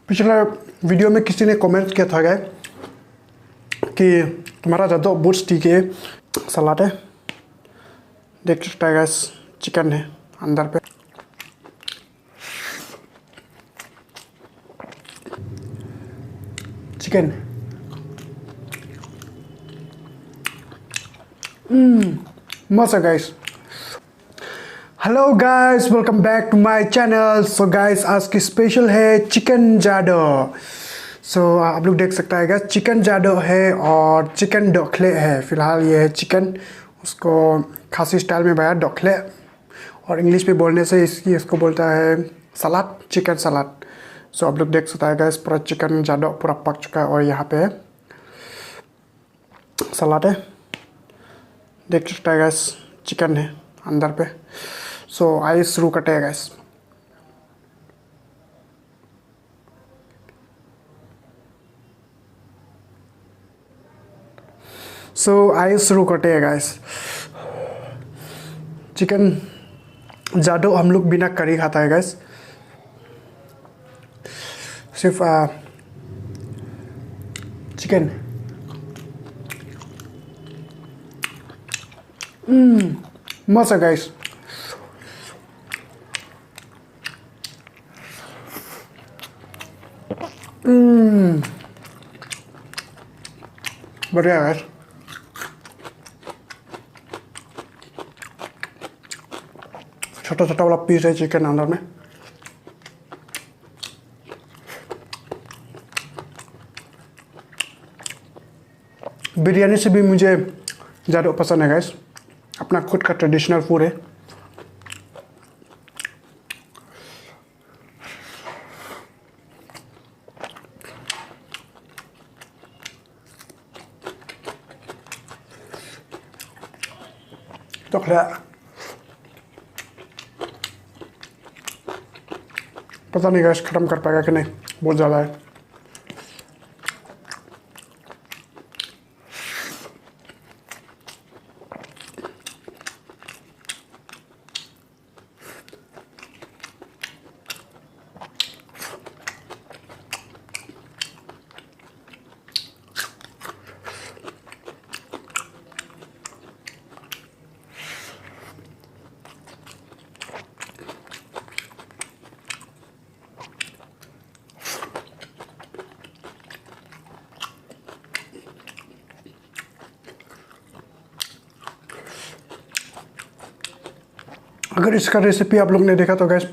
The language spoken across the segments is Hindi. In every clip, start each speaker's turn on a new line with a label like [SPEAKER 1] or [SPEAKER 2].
[SPEAKER 1] पिछला वीडियो में किसी ने कमेंट किया था गाइस कि तुम्हारा ज़्यादा बहुत ठीक है। सलाद है, देख सकता है गाइस, चिकन है अंदर पे। चिकन मस्त है guys. Hello guys, welcome back to my channel. So guys, आज की स्पेशल है चिकन जाडो। सो आप लोग देख सकते हैं गाइस, चिकन जाडो है और चिकन डोखले है। फिलहाल ये है चिकन, उसको खासी स्टाइल में बनाया डोखले, और इंग्लिश में बोलने से इसको बोलता है सलाद, चिकन सलाद। सो आप लोग देख सकते हैं गाइस, पूरा चिकन जाडो पूरा पक चुका है और यहाँ पे सलाद है, देख सकते हैं गाइस, चिकन है अंदर पे। सो आइए शुरू करते हैं गाइस। आइए शुरू करते हैं गाइस। चिकन जाडो हम लोग बिना करी खाता है गाइस, सिर्फ चिकन। मस्त है गाइस। बढ़िया है। छोटा छोटा वाला पीस है चिकन अंदर में। बिरयानी से भी मुझे ज़्यादा पसंद है गाइस, अपना खुद का ट्रेडिशनल फूड है। तो पता नहीं गैस ख़त्म कर पाएगा कि नहीं, बहुत ज़्यादा है। अगर इसका रेसिपी आप लोग ने देखा तो गैस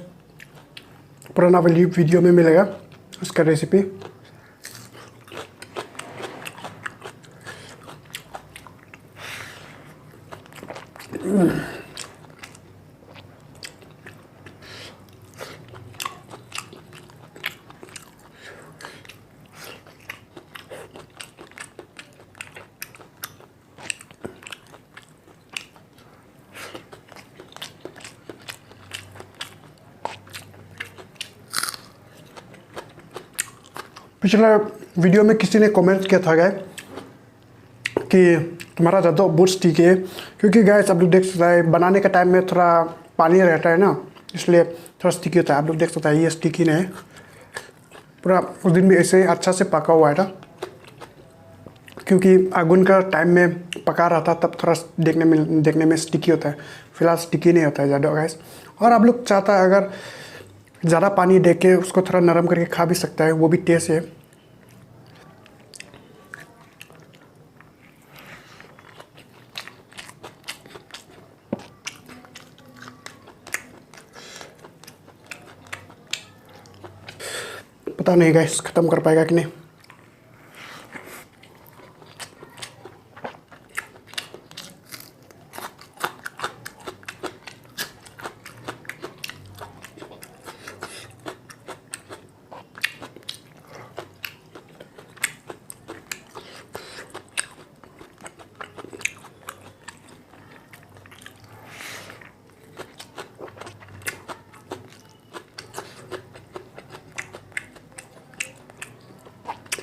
[SPEAKER 1] पुराना वाली वीडियो में मिलेगा इसका रेसिपी। पिछला वीडियो में किसी ने कमेंट किया था गाइस कि तुम्हारा ज़्यादा बहुत ठीक है, क्योंकि गाइस आप लोग देख सकते हैं बनाने के टाइम में थोड़ा पानी रहता है ना, इसलिए थोड़ा स्टिकी होता है। आप लोग देख सकते हैं ये स्टिकी नहीं है, पूरा उस दिन भी ऐसे अच्छा से पका हुआ था, क्योंकि आगुन का टाइम में पका रहा था तब थोड़ा देखने में स्टिकी होता है। फिलहाल स्टिकी नहीं होता है ज़्यादा गाइस। और आप लोग चाहता है अगर ज़्यादा पानी दे के उसको थोड़ा नरम करके खा भी सकता है, वो भी टेस्ट है। पता नहीं गाइस ख़त्म कर पाएगा कि नहीं।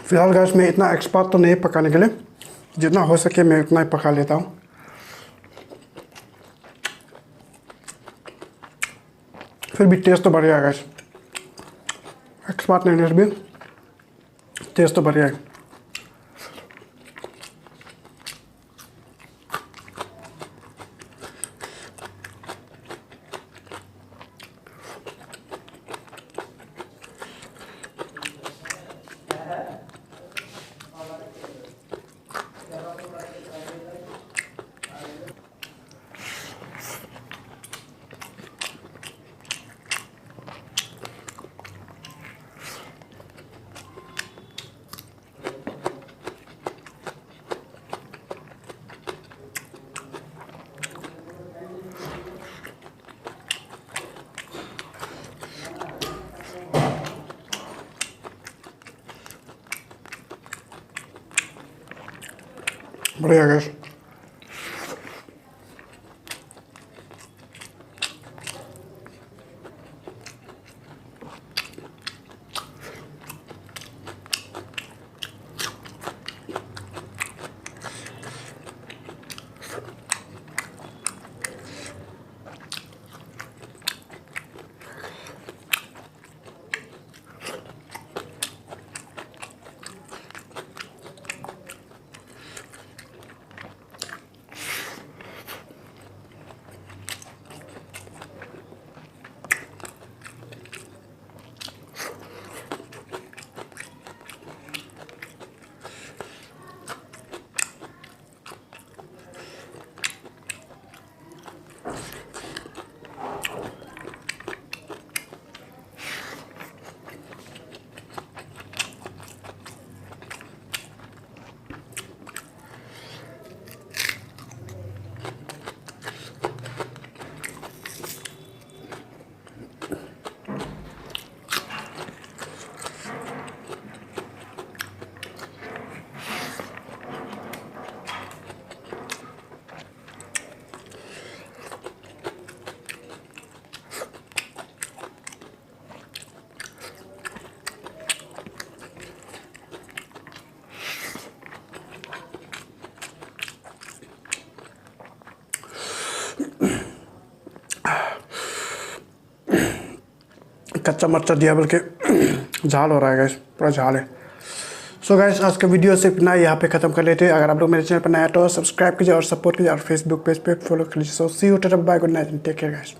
[SPEAKER 1] फिलहाल गैस में इतना एक्सपर्ट तो नहीं पकाने के लिए, जितना हो सके मैं उतना ही पका लेता हूँ। फिर भी टेस्ट तो बढ़िया है गैस, एक्सपर्ट नहीं भी। टेस्ट तो बढ़िया है। बढ़िया गैस। कच्चा मरचा दिया बल्कि झाल हो रहा है गैस, पूरा झाल है। सो गैस आज का वीडियो सिर्फ इतना यहाँ पे खत्म कर लेते हैं। अगर आप लोग मेरे चैनल पर नया तो सब्सक्राइब कीजिए और सपोर्ट कीजिए और फेसबुक पेज पे फॉलो कर लीजिए। So see you, bye, good night, take care gas.